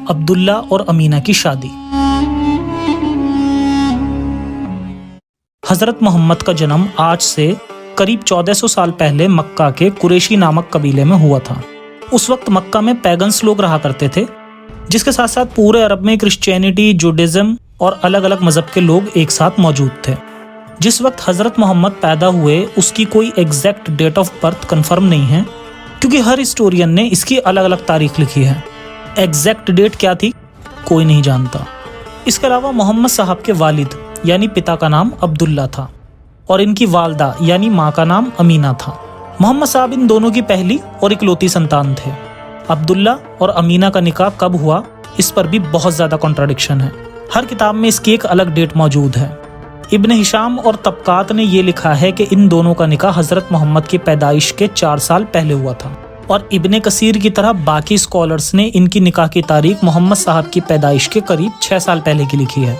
عبداللہ اور امینہ کی شادی۔ حضرت محمد کا جنم آج سے قریب 1400 سال پہلے مکہ کے قریشی نامک قبیلے میں ہوا تھا۔ اس وقت مکہ میں پیگنس لوگ رہا کرتے تھے، جس کے ساتھ ساتھ پورے عرب میں کرسچینٹی، جوڈازم اور الگ الگ مذہب کے لوگ ایک ساتھ موجود تھے۔ جس وقت حضرت محمد پیدا ہوئے اس کی کوئی exact date of birth confirm نہیں ہے، کیونکہ ہر ہسٹورین نے اس کی الگ الگ تاریخ لکھی ہے۔ ایگزیکٹ ڈیٹ کیا تھی کوئی نہیں جانتا۔ اس کے علاوہ محمد صاحب کے والد یعنی پتا کا نام عبداللہ تھا اور ان کی والدہ یعنی ماں کا نام امینہ تھا۔ محمد صاحب ان دونوں کی پہلی اور اکلوتی سنتان تھے۔ عبداللہ اور امینہ کا نکاح کب ہوا اس پر بھی بہت زیادہ کنٹراڈکشن ہے۔ ہر کتاب میں اس کی ایک الگ ڈیٹ موجود ہے۔ ابن ہشام اور طبقات نے یہ لکھا ہے کہ ان دونوں کا نکاح حضرت محمد کی پیدائش کے 4 سال پہلے ہوا تھا، اور ابن کثیر کی طرح باقی اسکالرز نے ان کی نکاح کی تاریخ محمد صاحب کی پیدائش کے قریب 6 سال پہلے کی لکھی ہے۔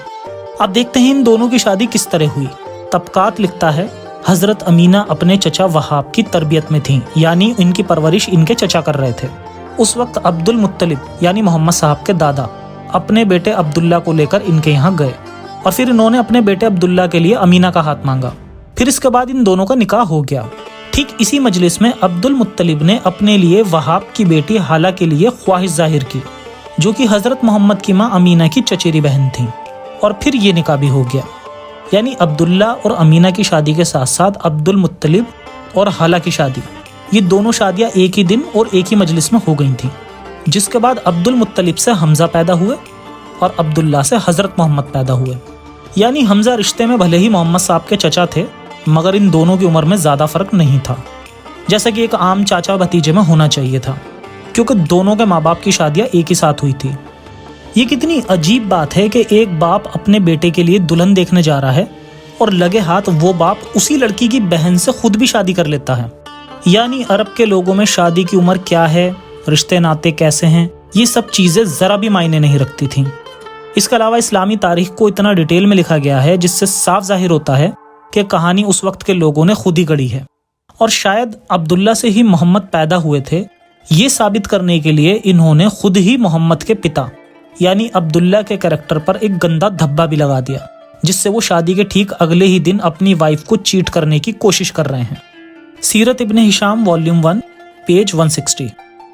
اب دیکھتے ہیں ان دونوں کی شادی کس طرح ہوئی۔ طبقات لکھتا ہے حضرت امینہ اپنے چچا وہاب کی تربیت میں تھیں، یعنی ان کی پرورش ان کے چچا کر رہے تھے۔ اس وقت عبد المطلب یعنی محمد صاحب کے دادا اپنے بیٹے عبداللہ کو لے کر ان کے یہاں گئے، اور پھر انہوں نے اپنے بیٹے عبداللہ کے لیے امینہ کا ہاتھ مانگا۔ پھر اس کے بعد ان دونوں کا نکاح ہو گیا۔ ٹھیک اسی مجلس میں عبد المطلب نے اپنے لیے وہاب کی بیٹی حالہ کے لیے خواہش ظاہر کی، جو کہ حضرت محمد کی ماں امینہ کی چچیری بہن تھیں، اور پھر یہ نکاح بھی ہو گیا۔ یعنی عبداللہ اور امینہ کی شادی کے ساتھ ساتھ عبد المطلب اور حالہ کی شادی، یہ دونوں شادیاں ایک ہی دن اور ایک ہی مجلس میں ہو گئی تھیں۔ جس کے بعد عبد المطلب سے حمزہ پیدا ہوئے اور عبداللہ سے حضرت محمد پیدا ہوئے۔ یعنی حمزہ رشتے میں بھلے ہی محمد صاحب کے چچا تھے، مگر ان دونوں کی عمر میں زیادہ فرق نہیں تھا، جیسا کہ ایک عام چاچا بھتیجے میں ہونا چاہیے تھا، کیونکہ دونوں کے ماں باپ کی شادیاں ایک ہی ساتھ ہوئی تھی۔ یہ کتنی عجیب بات ہے کہ ایک باپ اپنے بیٹے کے لیے دلہن دیکھنے جا رہا ہے اور لگے ہاتھ وہ باپ اسی لڑکی کی بہن سے خود بھی شادی کر لیتا ہے۔ یعنی عرب کے لوگوں میں شادی کی عمر کیا ہے، رشتے ناطے کیسے ہیں، یہ سب چیزیں ذرا بھی معنی نہیں رکھتی تھیں۔ اس کے علاوہ اسلامی تاریخ کو اتنا ڈیٹیل میں لکھا گیا ہے جس سے صاف ظاہر ہوتا ہے کہ کہانی اس وقت کے لوگوں نے خود ہی گڑھی ہے، اور شاید عبداللہ سے ہی محمد پیدا ہوئے تھے۔ یہ ثابت کرنے کے لیے انہوں نے خود ہی محمد کے پتا یعنی عبداللہ کے کریکٹر پر ایک گندا دھبا بھی لگا دیا، جس سے وہ شادی کے ٹھیک اگلے ہی دن اپنی وائف کو چیٹ کرنے کی کوشش کر رہے ہیں۔ سیرت ابن ہشام والیوم 1 پیج 160۔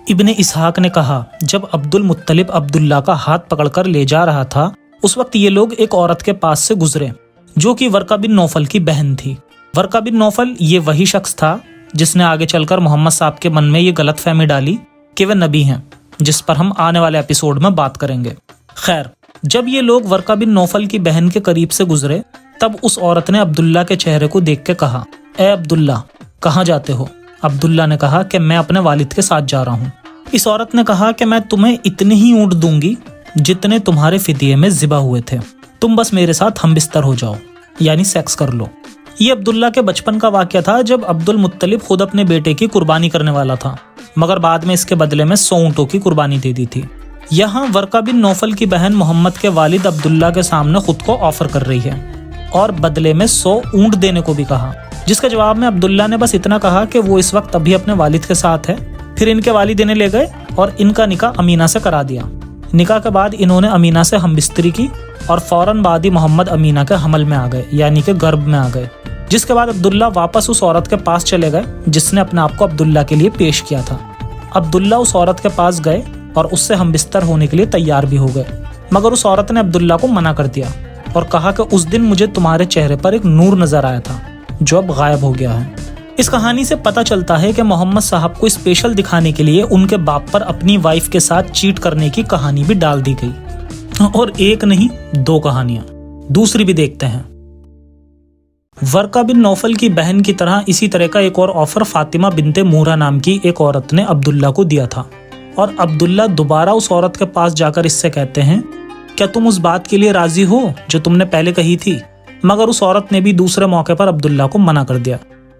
ابن اسحاق نے کہا جب عبد المطلب عبداللہ کا ہاتھ پکڑ کر لے جا رہا تھا، اس وقت یہ لوگ ایک عورت کے پاس سے گزرے جو کہ ورقہ بن نوفل کی بہن تھی۔ ورقہ بن نوفل یہ وہی شخص تھا جس نے آگے چل کر محمد صاحب کے من میں یہ غلط فہمی ڈالی کہ وہ نبی ہیں، جس پر ہم آنے والے ایپیسوڈ میں بات کریں گے۔ خیر، جب یہ لوگ ورقہ بن نوفل کی بہن کے قریب سے گزرے تب اس عورت نے عبداللہ کے چہرے کو دیکھ کے کہا، اے عبداللہ کہاں جاتے ہو؟ عبداللہ نے کہا کہ میں اپنے والد کے ساتھ جا رہا ہوں۔ اس عورت نے کہا کہ میں تمہیں اتنے ہی اونٹ دوں گی جتنے تمہارے فدیے میں ذبح ہوئے تھے، تم بس میرے ساتھ ہم بستر ہو جاؤ، یعنی سیکس کر لو۔ یہ عبداللہ کے بچپن کا واقعہ تھا جب عبد المطلب خود اپنے بیٹے کی قربانی کرنے والا تھا، مگر بعد میں اس کے بدلے میں 100 اونٹوں کی قربانی دے دی تھی۔ یہاں ورقہ بن نوفل کی بہن محمد کے والد عبداللہ کے سامنے خود کو آفر کر رہی ہے اور بدلے میں 100 اونٹ دینے کو بھی کہا، جس کے جواب میں عبداللہ نے بس اتنا کہا کہ وہ اس وقت ابھی اپنے والد کے ساتھ ہے۔ پھر ان کے والد انہیں لے گئے اور ان کا نکاح امینہ سے کرا دیا۔ نکاح کے بعد انہوں نے امینہ سے ہم بستری کی اور فوراً بعد ہی محمد امینہ کے حمل میں آ گئے، یعنی کہ گربھ میں آ گئے، جس کے بعد عبداللہ واپس اس عورت کے پاس چلے گئے جس نے اپنے آپ کو عبداللہ کے لیے پیش کیا تھا۔ عبداللہ اس عورت کے پاس گئے اور اس سے ہم بستر ہونے کے لیے تیار بھی ہو گئے، مگر اس عورت نے عبداللہ کو منع کر دیا اور کہا کہ اس دن مجھے تمہارے چہرے پر ایک نور نظر آیا تھا جو اب غائب ہو گیا ہے۔ اس کہانی سے پتہ چلتا ہے کہ محمد صاحب کو اسپیشل دکھانے کے لیے ان کے باپ پر اپنی وائف کے ساتھ چیٹ کرنے کی کہانی بھی ڈال دی گئی، اور ایک نہیں 2 کہانیاں۔ دوسری بھی دیکھتے ہیں۔ ورقہ بن نوفل کی بہن کی طرح اسی طرح کا ایک اور آفر فاطمہ بنت مورہ نام کی ایک عورت نے عبداللہ کو دیا تھا، اور عبداللہ دوبارہ اس عورت کے پاس جا کر اس سے کہتے ہیں کیا تم اس بات کے لیے راضی ہو جو تم نے پہلے کہی تھی؟ مگر اس عورت نے بھی دوسرے موقع پر عبداللہ کو منع کر دیا۔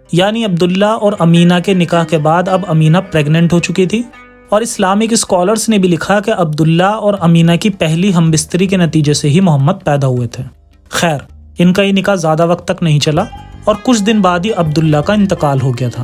یعنی عبداللہ اور امینہ کے نکاح کے بعد اب امینہ پریگننٹ ہو چکی تھی، اور اسلامک اسکالرز نے بھی لکھا کہ عبداللہ اور امینہ کی پہلی ہم بستری کے نتیجے سے ہی محمد پیدا ہوئے تھے۔ خیر، ان کا یہ نکاح زیادہ وقت تک نہیں چلا اور کچھ دن بعد ہی عبداللہ کا انتقال ہو گیا تھا۔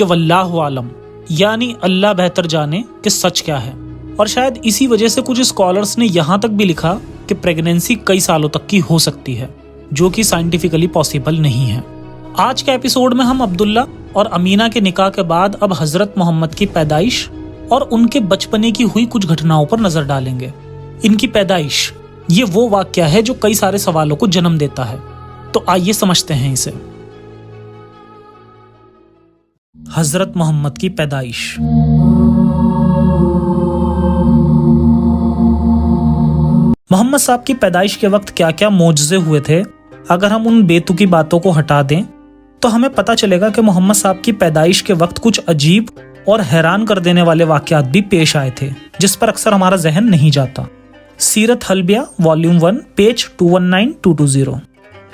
کہ واللہ عالم، یعنی اللہ بہتر جانے کہ سچ کیا ہے۔ اور شاید اسی وجہ سے کچھ اسکالرز نے یہاں تک بھی لکھا کہ پریگنینسی کئی سالوں تک کی ہو سکتی ہے، جو کہ سائنٹیفکلی پاسبل نہیں ہے۔ آج کے ایپیسوڈ میں ہم عبداللہ اور امینہ کے نکاح کے بعد اب حضرت محمد کی پیدائش اور ان کے بچپنے کی ہوئی کچھ گھٹناؤں پر نظر ڈالیں گے۔ ان کی پیدائش یہ وہ واقعہ ہے جو کئی سارے سوالوں کو جنم دیتا ہے، تو آئیے سمجھتے ہیں اسے۔ حضرت محمد کی پیدائش۔ محمد صاحب کی پیدائش کے وقت کیا کیا معجزے ہوئے تھے، اگر ہم ان بیتوکی باتوں کو ہٹا دیں تو ہمیں پتہ چلے گا کہ محمد صاحب کی پیدائش کے وقت کچھ عجیب اور حیران کر دینے والے واقعات بھی پیش آئے تھے، جس پر اکثر ہمارا ذہن نہیں جاتا۔ سیرت حلبیہ والیوم 1 پیج 219220۔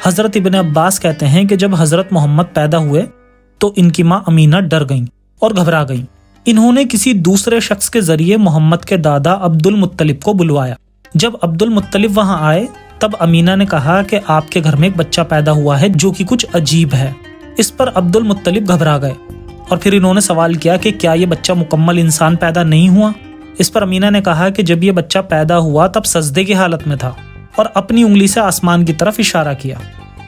حضرت ابن عباس کہتے ہیں کہ جب حضرت محمد پیدا ہوئے تو ان کی ماں امینہ ڈر گئیں اور گھبرا گئیں۔ انہوں نے کسی دوسرے شخص کے ذریعے محمد کے دادا عبد المطلب کو بلوایا۔ جب عبد المطلب وہاں آئے تب امینہ نے کہا کہ آپ کے گھر میں ایک بچہ پیدا ہوا ہے جو کہ کچھ عجیب ہے۔ اس پر عبد المطلب گھبرا گئے اور پھر انہوں نے سوال کیا کہ کیا یہ بچہ مکمل انسان پیدا نہیں ہوا؟ اس پر امینہ نے کہا کہ جب یہ بچہ پیدا ہوا تب سجدے کی حالت میں تھا اور اپنی انگلی سے آسمان کی طرف اشارہ کیا۔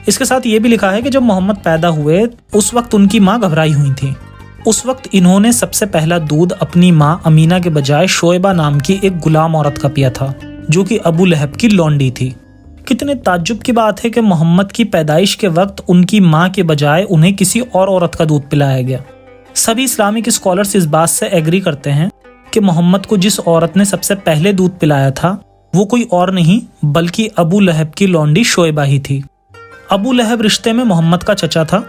اس کے ساتھ یہ بھی لکھا ہے کہ جب محمد پیدا ہوئے اس وقت ان کی ماں گھبرائی ہوئی تھی۔ اس وقت انہوں نے سب سے پہلا دودھ اپنی ماں امینہ کے بجائے شعیبہ نام کی ایک غلام عورت کا پیا تھا، جو کہ ابو لہب کی لونڈی تھی۔ کتنے تعجب کی بات ہے کہ محمد کی پیدائش کے وقت ان کی ماں کے بجائے انہیں کسی اور عورت کا دودھ پلایا گیا۔ سبھی اسلامک اسکالرز اس بات سے ایگری کرتے ہیں کہ محمد کو جس عورت نے سب سے پہلے دودھ پلایا تھا وہ کوئی اور نہیں بلکہ ابو لہب کی لونڈی شعیبہ ہی تھی۔ ابو لہب رشتے میں محمد کا چچا تھا۔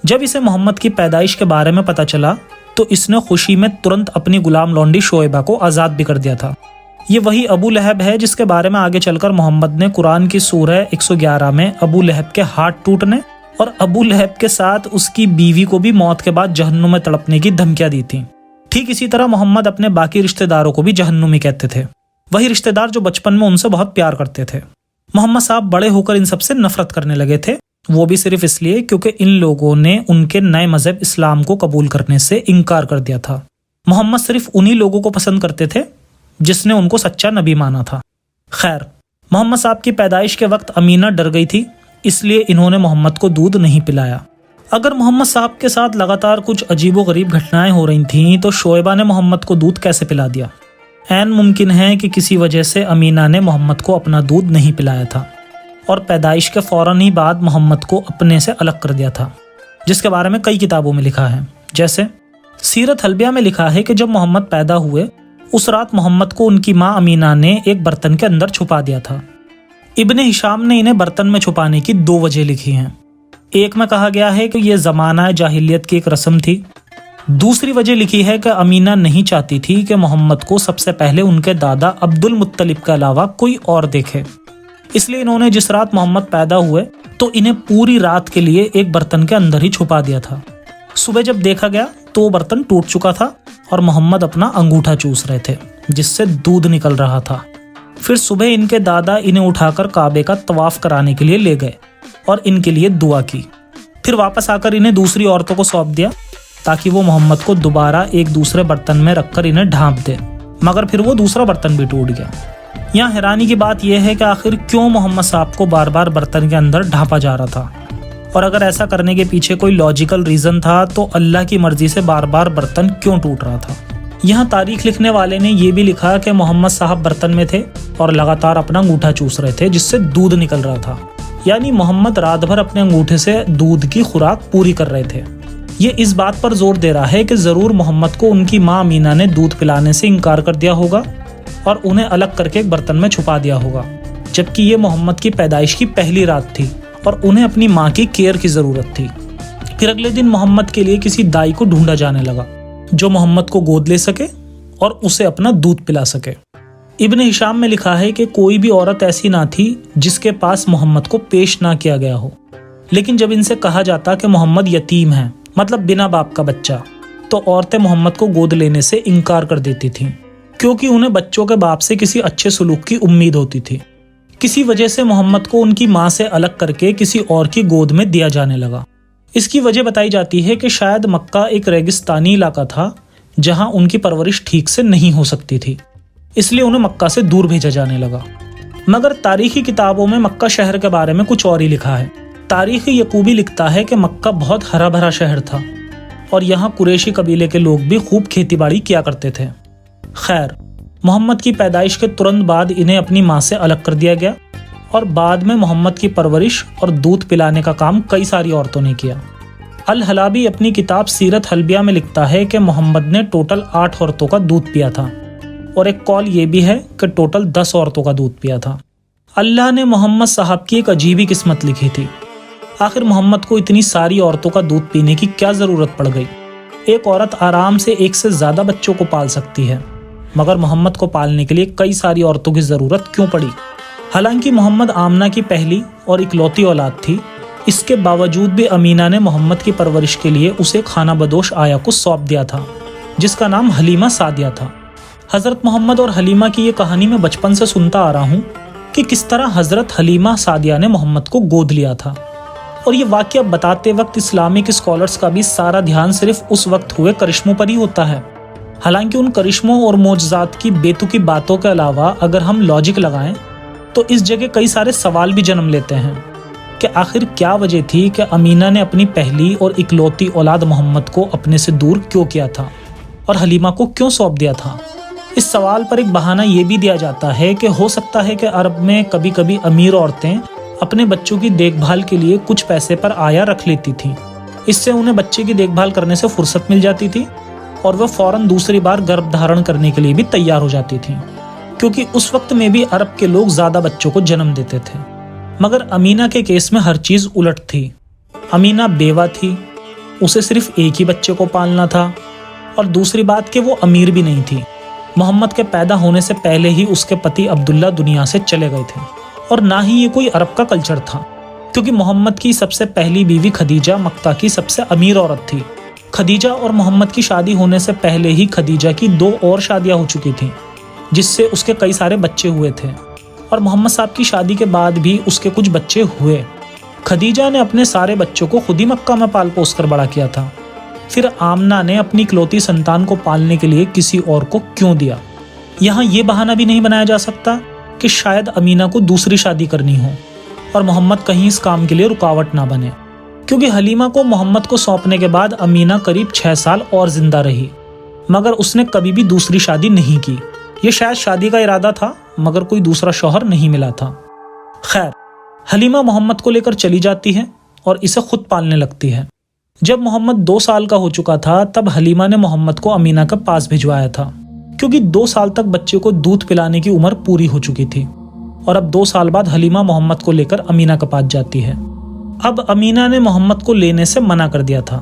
جب اسے محمد کی پیدائش کے بارے میں پتہ چلا تو اس نے خوشی میں ترنت اپنی غلام لونڈی شعیبہ کو آزاد بھی کر دیا تھا۔ یہ وہی ابو لہب ہے جس کے بارے میں آگے چل کر محمد نے قرآن کی سورہ 111 میں ابو لہب کے ہاتھ ٹوٹنے اور ابو لہب کے ساتھ اس کی بیوی کو بھی موت کے بعد جہنم میں تڑپنے کی دھمکیاں دی تھیں۔ ٹھیک اسی طرح محمد اپنے باقی رشتہ داروں کو بھی جہنمی کہتے تھے، وہی رشتہ دار جو بچپن میں ان سے بہت پیار کرتے تھے۔ محمد صاحب بڑے ہو کر ان سب سے نفرت کرنے لگے تھے، وہ بھی صرف اس لیے کیونکہ ان لوگوں نے ان کے نئے مذہب اسلام کو قبول کرنے سے انکار کر دیا تھا۔ محمد صرف انہی لوگوں کو پسند کرتے تھے جس نے ان کو سچا نبی مانا تھا۔ خیر، محمد صاحب کی پیدائش کے وقت امینہ ڈر گئی تھی، اس لیے انہوں نے محمد کو دودھ نہیں پلایا۔ اگر محمد صاحب کے ساتھ لگاتار کچھ عجیب و غریب گھٹنائیں ہو رہی تھیں تو شعیبہ نے محمد کو دودھ کیسے پلا دیا؟ عین ممکن ہے کہ کسی وجہ سے امینہ نے محمد کو اپنا دودھ نہیں پلایا تھا اور پیدائش کے فوراً ہی بعد محمد کو اپنے سے الگ کر دیا تھا، جس کے بارے میں کئی کتابوں میں لکھا ہے۔ جیسے سیرت حلبیہ میں لکھا ہے کہ جب محمد پیدا ہوئے اس رات محمد کو ان کی ماں امینہ نے ایک برتن کے اندر چھپا دیا تھا۔ ابن ہشام نے انہیں برتن میں چھپانے کی 2 وجہ لکھی ہیں۔ ایک میں کہا گیا ہے کہ یہ زمانہ جاہلیت کی ایک رسم تھی۔ دوسری وجہ لکھی ہے کہ امینہ نہیں چاہتی تھی کہ محمد کو سب سے پہلے ان کے دادا عبد المطلب کے علاوہ کوئی اور دیکھے، اس لیے انہوں نے جس رات محمد پیدا ہوئے تو انہیں پوری رات کے لیے ایک برتن کے اندر ہی چھپا دیا تھا۔ صبح جب دیکھا گیا تو وہ برتن ٹوٹ چکا تھا اور محمد اپنا انگوٹھا چوس رہے تھے جس سے دودھ نکل رہا تھا۔ پھر صبح ان کے دادا انہیں اٹھا کر کعبے کا طواف کرانے کے لیے لے گئے اور ان کے لیے دعا کی۔ پھر واپس آ کر انہیں دوسری عورتوں کو سونپ دیا تاکہ وہ محمد کو دوبارہ ایک دوسرے برتن میں رکھ کر انہیں ڈھانپ دے، مگر پھر وہ دوسرا برتن بھی ٹوٹ گیا۔ یہاں حیرانی کی بات یہ ہے کہ آخر کیوں محمد صاحب کو بار بار برتن کے اندر ڈھانپا جا رہا تھا، اور اگر ایسا کرنے کے پیچھے کوئی لاجیکل ریزن تھا تو اللہ کی مرضی سے بار بار برتن کیوں ٹوٹ رہا تھا؟ یہاں تاریخ لکھنے والے نے یہ بھی لکھا کہ محمد صاحب برتن میں تھے اور لگاتار اپنا انگوٹھا چوس رہے تھے جس سے دودھ نکل رہا تھا، یعنی محمد رات بھر اپنے انگوٹھے سے دودھ کی خوراک پوری کر رہے تھے۔ یہ اس بات پر زور دے رہا ہے کہ ضرور محمد کو ان کی ماں امینہ نے دودھ پلانے سے انکار کر دیا ہوگا اور انہیں الگ کر کے ایک برتن میں چھپا دیا ہوگا، جبکہ یہ محمد کی پیدائش کی پہلی رات تھی اور انہیں اپنی ماں کی کیئر کی ضرورت تھی۔ پھر اگلے دن محمد کے لیے کسی دائی کو ڈھونڈا جانے لگا جو محمد کو گود لے سکے اور اسے اپنا دودھ پلا سکے۔ ابن ہشام میں لکھا ہے کہ کوئی بھی عورت ایسی نہ تھی جس کے پاس محمد کو پیش نہ کیا گیا ہو، لیکن جب ان سے کہا جاتا کہ محمد یتیم ہے، مطلب بنا باپ کا بچہ، تو عورتیں محمد کو گود لینے سے انکار کر دیتی تھیں، کیونکہ انہیں بچوں کے باپ سے کسی اچھے سلوک کی امید ہوتی تھی۔ کسی وجہ سے محمد کو ان کی ماں سے الگ کر کے کسی اور کی گود میں دیا جانے لگا۔ اس کی وجہ بتائی جاتی ہے کہ شاید مکہ ایک ریگستانی علاقہ تھا جہاں ان کی پرورش ٹھیک سے نہیں ہو سکتی تھی، اس لیے انہیں مکہ سے دور بھیجا جانے لگا۔ مگر تاریخی کتابوں میں مکہ شہر کے بارے میں کچھ اور ہی لکھا ہے۔ تاریخ یعقوبی لکھتا ہے کہ مکہ بہت ہرا بھرا شہر تھا اور یہاں قریشی قبیلے کے لوگ بھی خوب کھیتی باڑی کیا کرتے تھے۔ خیر، محمد کی پیدائش کے ترنت بعد انہیں اپنی ماں سے الگ کر دیا گیا اور بعد میں محمد کی پرورش اور دودھ پلانے کا کام کئی ساری عورتوں نے کیا۔ الحلابی اپنی کتاب سیرت حلبیہ میں لکھتا ہے کہ محمد نے ٹوٹل 8 عورتوں کا دودھ پیا تھا، اور ایک قول یہ بھی ہے کہ ٹوٹل 10 عورتوں کا دودھ پیا تھا۔ اللہ نے محمد صاحب کی ایک عجیب ہی قسمت لکھی تھی۔ آخر محمد کو اتنی ساری عورتوں کا دودھ پینے کی کیا ضرورت پڑ گئی؟ ایک عورت آرام سے ایک سے زیادہ بچوں کو پال سکتی ہے، مگر محمد کو پالنے کے لیے کئی ساری عورتوں کی ضرورت کیوں پڑی؟ حالانکہ محمد آمنہ کی پہلی اور اکلوتی اولاد تھی، اس کے باوجود بھی امینہ نے محمد کی پرورش کے لیے اسے خانہ بدوش آیا کو سونپ دیا تھا، جس کا نام حلیمہ سعدیہ تھا۔ حضرت محمد اور حلیمہ کی یہ کہانی میں بچپن سے سنتا آ رہا ہوں کہ کس طرح حضرت حلیمہ سعدیہ نے محمد کو گود لیا تھا، اور یہ واقعہ بتاتے وقت اسلامک اسکالرز کا بھی سارا دھیان صرف اس وقت ہوئے کرشموں پر ہی ہوتا ہے۔ حالانکہ ان کرشموں اور معجزات کی بے تکی باتوں کے علاوہ اگر ہم لاجک لگائیں تو اس جگہ کئی سارے سوال بھی جنم لیتے ہیں کہ آخر کیا وجہ تھی کہ امینہ نے اپنی پہلی اور اکلوتی اولاد محمد کو اپنے سے دور کیوں کیا تھا اور حلیمہ کو کیوں سونپ دیا تھا؟ اس سوال پر ایک بہانہ یہ بھی دیا جاتا ہے کہ ہو سکتا ہے کہ عرب میں کبھی کبھی امیر عورتیں اپنے بچوں کی دیکھ بھال کے لیے کچھ پیسے پر آیا رکھ لیتی تھیں، اس سے انہیں بچے کی دیکھ بھال کرنے سے فرصت مل جاتی تھی اور وہ فوراً دوسری بار گربھ دھارن کرنے کے لیے بھی تیار ہو جاتی تھیں، کیونکہ اس وقت میں بھی عرب کے لوگ زیادہ بچوں کو جنم دیتے تھے۔ مگر امینہ کے کیس میں ہر چیز الٹ تھی۔ امینہ بیوہ تھی، اسے صرف ایک ہی بچے کو پالنا تھا، اور دوسری بات کہ وہ امیر بھی نہیں تھی۔ محمد کے پیدا ہونے سے پہلے ہی اس کے پتی عبداللہ دنیا سے چلے گئے تھے، اور نہ ہی یہ کوئی عرب کا کلچر تھا، کیونکہ محمد کی سب سے پہلی بیوی خدیجہ مکہ کی سب سے امیر عورت تھی۔ خدیجہ اور محمد کی شادی ہونے سے پہلے ہی خدیجہ کی 2 اور شادیاں ہو چکی تھیں، جس سے اس کے کئی سارے بچے ہوئے تھے، اور محمد صاحب کی شادی کے بعد بھی اس کے کچھ بچے ہوئے۔ خدیجہ نے اپنے سارے بچوں کو خود ہی مکہ میں پال پوس کر بڑا کیا تھا، پھر آمنہ نے اپنی اکلوتی سنتان کو پالنے کے لیے کسی اور کو کیوں دیا؟ یہاں یہ بہانہ بھی نہیں بنایا جا سکتا کہ شاید امینہ کو دوسری شادی کرنی ہو اور محمد کہیں اس کام کے لیے رکاوٹ نہ بنے، کیونکہ حلیمہ کو محمد کو سونپنے کے بعد امینہ قریب 6 سال اور زندہ رہی، مگر اس نے کبھی بھی دوسری شادی نہیں کی۔ یہ شاید شادی کا ارادہ تھا، مگر کوئی دوسرا شوہر نہیں ملا تھا۔ خیر، حلیمہ محمد کو لے کر چلی جاتی ہے اور اسے خود پالنے لگتی ہے۔ جب محمد 2 سال کا ہو چکا تھا تب حلیمہ نے محمد کو امینہ کے پاس بھجوایا تھا، کیونکہ 2 سال تک بچے کو دودھ پلانے کی عمر پوری ہو چکی تھی، اور اب 2 سال بعد حلیمہ محمد کو لے کر امینہ کے پاس جاتی ہے۔ اب امینہ نے محمد کو لینے سے منع کر دیا تھا۔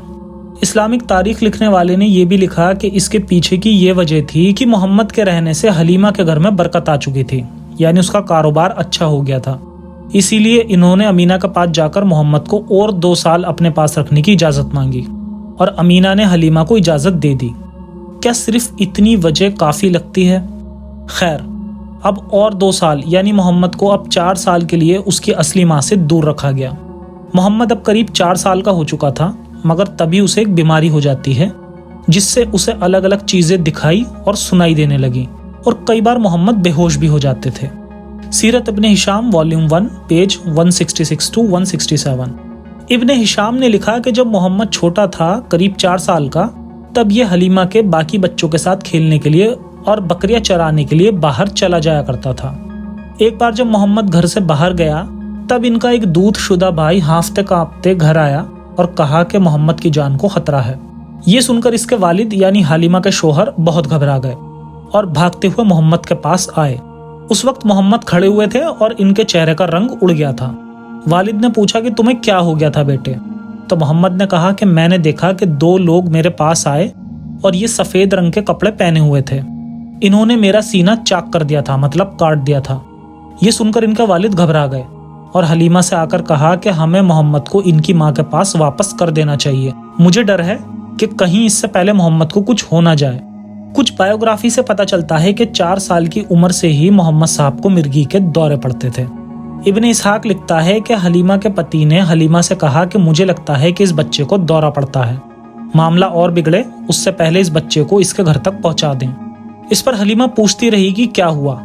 اسلامک تاریخ لکھنے والے نے یہ بھی لکھا کہ اس کے پیچھے کی یہ وجہ تھی کہ محمد کے رہنے سے حلیمہ کے گھر میں برکت آ چکی تھی، یعنی اس کا کاروبار اچھا ہو گیا تھا، اسی لیے انہوں نے امینہ کے پاس جا کر محمد کو اور 2 سال اپنے پاس رکھنے کی اجازت مانگی، اور امینہ نے حلیمہ کو اجازت دے دی۔ کیا صرف اتنی وجہ کافی لگتی ہے؟ خیر، اب اور 2 سال یعنی محمد کو اب 4 سال کے لیے اس کی اصلی ماں سے دور رکھا گیا۔ محمد اب قریب 4 سال کا ہو چکا تھا، مگر تبھی اسے ایک بیماری ہو جاتی ہے جس سے اسے الگ الگ چیزیں دکھائی اور سنائی دینے لگی، اور کئی بار محمد بے ہوش بھی ہو جاتے تھے۔ سیرت ابن ہشام والیوم 1 پیج 166 to 167۔ ابن ہشام نے لکھا کہ جب محمد چھوٹا تھا، قریب 4 سال کا، تب یہ حلیمہ کے باقی بچوں کے ساتھ کھیلنے کے لیے اور بکریاں چرانے کے لیے باہر چلا جایا کرتا تھا۔ ایک بار جب محمد گھر سے باہر گیا تب ان کا ایک دودھ شدہ بھائی ہانفتے کانپتے گھر آیا اور کہا کہ محمد کی جان کو خطرہ ہے۔ یہ سن کر اس کے والد یعنی حلیمہ کے شوہر بہت گھبرا گئے اور بھاگتے ہوئے محمد کے پاس آئے۔ اس وقت محمد کھڑے ہوئے تھے اور ان کے چہرے کا رنگ اڑ گیا تھا۔ والد نے پوچھا کہ تمہیں کیا ہو گیا تھا بیٹے؟ تو محمد نے کہا کہ میں نے دیکھا کہ 2 لوگ میرے پاس آئے اور یہ سفید رنگ کے کپڑے پہنے ہوئے تھے، انہوں نے میرا سینہ چاک کر دیا تھا، مطلب کاٹ دیا تھا۔ یہ سن کر ان کا والد گھبرا گئے اور حلیمہ سے آ کر کہا کہ ہمیں محمد کو ان کی ماں کے پاس واپس کر دینا چاہیے، مجھے ڈر ہے کہ کہیں اس سے پہلے محمد کو کچھ ہو نہ جائے۔ کچھ بایوگرافی سے پتہ چلتا ہے کہ 4 سال کی عمر سے ہی محمد صاحب کو مرگی کے دورے پڑتے تھے۔ ابن اسحاق لکھتا ہے کہ حلیمہ کے پتی نے حلیمہ سے کہا کہ مجھے لگتا ہے کہ اس بچے کو دورہ پڑتا ہے، معاملہ اور بگڑے اس سے پہلے اس بچے کو اس کے گھر تک پہنچا دیں۔ اس پر حلیمہ پوچھتی رہی کہ کیا ہوا،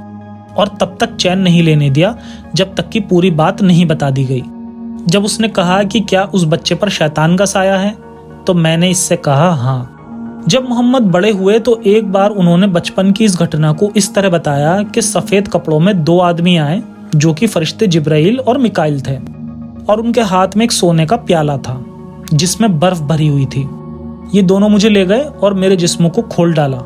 اور تب تک چین نہیں لینے دیا جب تک کہ پوری بات نہیں بتا دی گئی۔ جب اس نے کہا کہ کیا اس بچے پر شیطان کا سایہ ہے، تو میں نے اس سے کہا ہاں۔ جب محمد بڑے ہوئے تو ایک بار انہوں نے بچپن کی اس گھٹنا کو اس طرح بتایا کہ سفید کپڑوں میں 2 آدمی آئے جو کہ فرشتے جبرائیل اور میکائیل تھے، اور ان کے ہاتھ میں ایک سونے کا پیالہ تھا جس میں برف بھری ہوئی تھی۔ یہ دونوں مجھے لے گئے اور میرے جسم کو کھول ڈالا،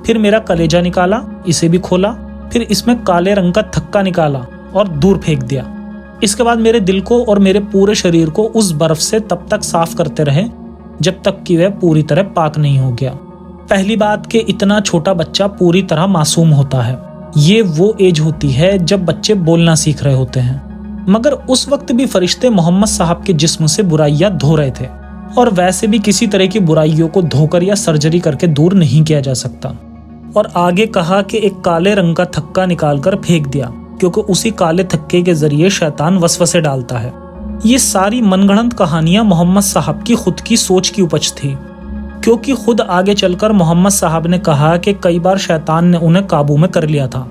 پھر میرا کلیجہ نکالا، اسے بھی کھولا، پھر اس میں کالے رنگ کا تھکا نکالا اور دور پھینک دیا۔ اس کے بعد میرے دل کو اور میرے پورے شریر کو اس برف سے تب تک صاف کرتے رہے جب تک کہ وہ پوری طرح پاک نہیں ہو گیا۔ پہلی بات کہ اتنا چھوٹا بچہ پوری طرح معصوم ہوتا ہے، یہ وہ ایج ہوتی ہے جب بچے بولنا سیکھ رہے ہوتے ہیں، مگر اس وقت بھی فرشتے محمد صاحب کے جسم سے برائیاں دھو رہے تھے، اور ویسے بھی کسی طرح کی برائیوں کو دھو کر یا سرجری کر کے دور نہیں کیا جا سکتا۔ اور آگے کہا کہ ایک کالے رنگ کا تھکا نکال کر پھینک دیا، کیونکہ اسی کالے تھکے کے ذریعے شیطان وسوسے ڈالتا ہے۔ یہ ساری من گھڑنت کہانیاں محمد صاحب کی خود کی سوچ کی اپج تھی، کیونکہ خود آگے چل کر محمد صاحب نے کہا کہ کئی بار شیطان نے انہیں قابو میں کر لیا تھا،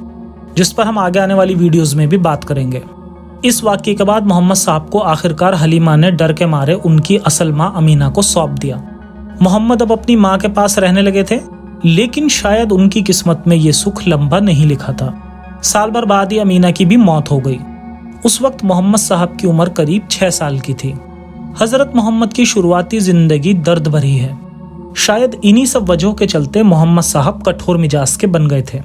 جس پر ہم آگے آنے والی ویڈیوز میں بھی بات کریں گے۔ اس واقعے کے بعد محمد صاحب کو آخرکار حلیمہ نے ڈر کے مارے ان کی اصل ماں امینہ کو سونپ دیا۔ محمد اب اپنی ماں کے پاس رہنے لگے تھے، لیکن شاید ان کی قسمت میں یہ سکھ لمبا نہیں لکھا تھا۔ سال بھر بعد ہی امینہ کی بھی موت ہو گئی۔ اس وقت محمد صاحب کی عمر قریب 6 سال کی تھی۔ حضرت محمد کی شروعاتی زندگی درد بھری ہے۔ شاید انہی سب وجہوں کے چلتے محمد صاحب کٹھور مزاج کے بن گئے تھے۔